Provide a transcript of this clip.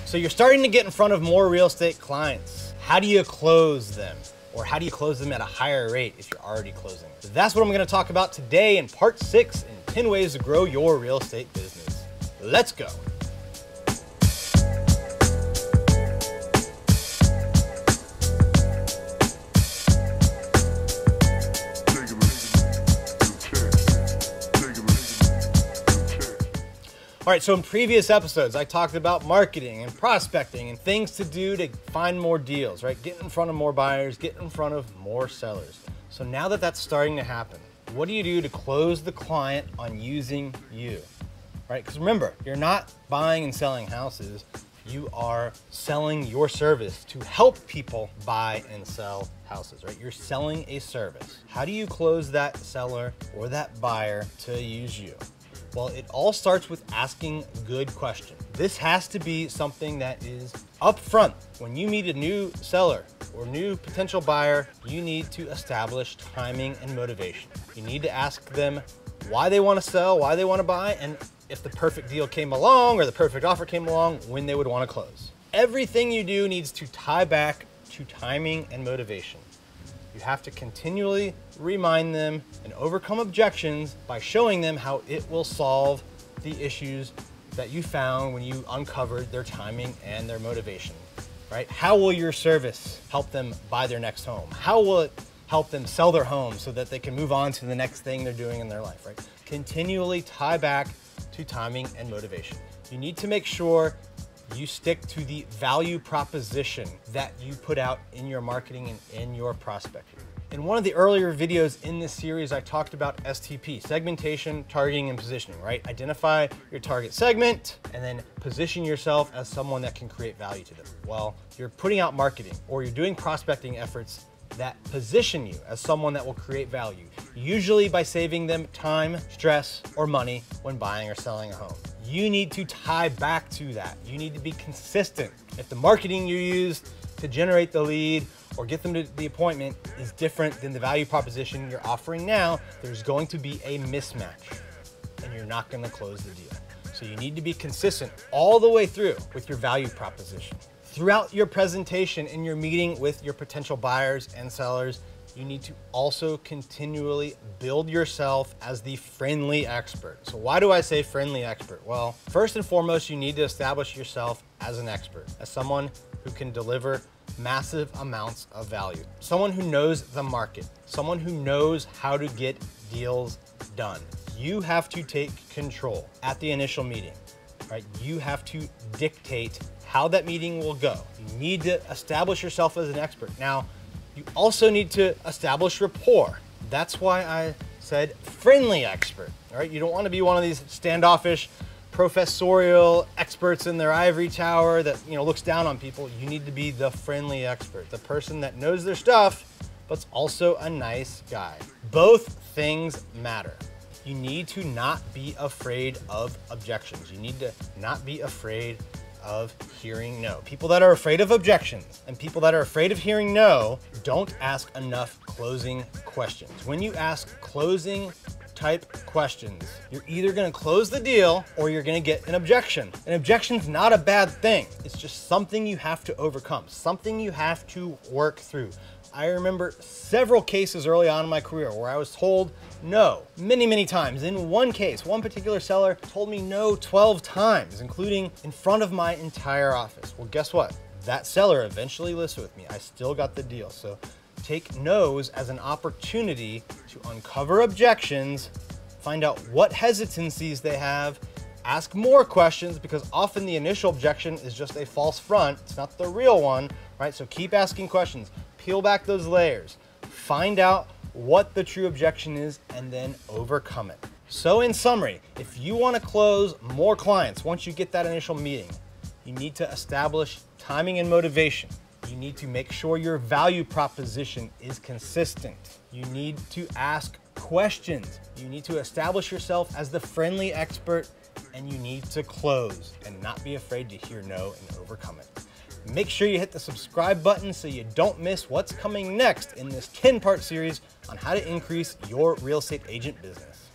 So you're starting to get in front of more real estate clients. How do you close them? Or how do you close them at a higher rate if you're already closing? So that's what I'm gonna talk about today in part 6 in 10 ways to grow your real estate business. Let's go. All right, so in previous episodes, I talked about marketing and prospecting and things to do to find more deals, right? Get in front of more buyers, get in front of more sellers. So now that that's starting to happen, what do you do to close the client on using you, right? Because remember, you're not buying and selling houses. You are selling your service to help people buy and sell houses, right? You're selling a service. How do you close that seller or that buyer to use you? Well, it all starts with asking good questions. This has to be something that is upfront. When you meet a new seller or new potential buyer, you need to establish timing and motivation. You need to ask them why they want to sell, why they want to buy, and if the perfect deal came along or the perfect offer came along, when they would want to close. Everything you do needs to tie back to timing and motivation. You have to continually remind them and overcome objections by showing them how it will solve the issues that you found when you uncovered their timing and their motivation, right? How will your service help them buy their next home? How will it help them sell their home so that they can move on to the next thing they're doing in their life, right? Continually tie back to timing and motivation. You need to make sure you stick to the value proposition that you put out in your marketing and in your prospecting. In one of the earlier videos in this series, I talked about STP, segmentation, targeting, and positioning, right? Identify your target segment and then position yourself as someone that can create value to them. Well, you're putting out marketing or you're doing prospecting efforts that position you as someone that will create value, usually by saving them time, stress, or money when buying or selling a home. You need to tie back to that. You need to be consistent. If the marketing you use to generate the lead or get them to the appointment is different than the value proposition you're offering now, there's going to be a mismatch and you're not going to close the deal. So you need to be consistent all the way through with your value proposition. Throughout your presentation and your meeting with your potential buyers and sellers, you need to also continually build yourself as the friendly expert. So why do I say friendly expert? Well, first and foremost, you need to establish yourself as an expert, as someone who can deliver massive amounts of value, someone who knows the market, someone who knows how to get deals done. You have to take control at the initial meeting, right? You have to dictate how that meeting will go. You need to establish yourself as an expert. Now, you also need to establish rapport. That's why I said friendly expert, all right? You don't want to be one of these standoffish professorial experts in their ivory tower that, looks down on people. You need to be the friendly expert, the person that knows their stuff, but's also a nice guy. Both things matter. You need to not be afraid of objections. You need to not be afraid of hearing no. People that are afraid of objections and people that are afraid of hearing no don't ask enough closing questions. When you ask closing type questions, you're either going to close the deal or you're going to get an objection. An objection's not a bad thing. It's just something you have to overcome, something you have to work through. I remember several cases early on in my career where I was told no many, many times. In one case, one particular seller told me no 12 times, including in front of my entire office. Well, guess what? That seller eventually listed with me. I still got the deal. So take no's as an opportunity to uncover objections, find out what hesitancies they have, ask more questions, because often the initial objection is just a false front. It's not the real one, right? So keep asking questions. Peel back those layers, find out what the true objection is, and then overcome it. So in summary, if you want to close more clients once you get that initial meeting, you need to establish timing and motivation. You need to make sure your value proposition is consistent. You need to ask questions. You need to establish yourself as the friendly expert, and you need to close and not be afraid to hear no and overcome it. Make sure you hit the subscribe button so you don't miss what's coming next in this 10-part series on how to increase your real estate agent business.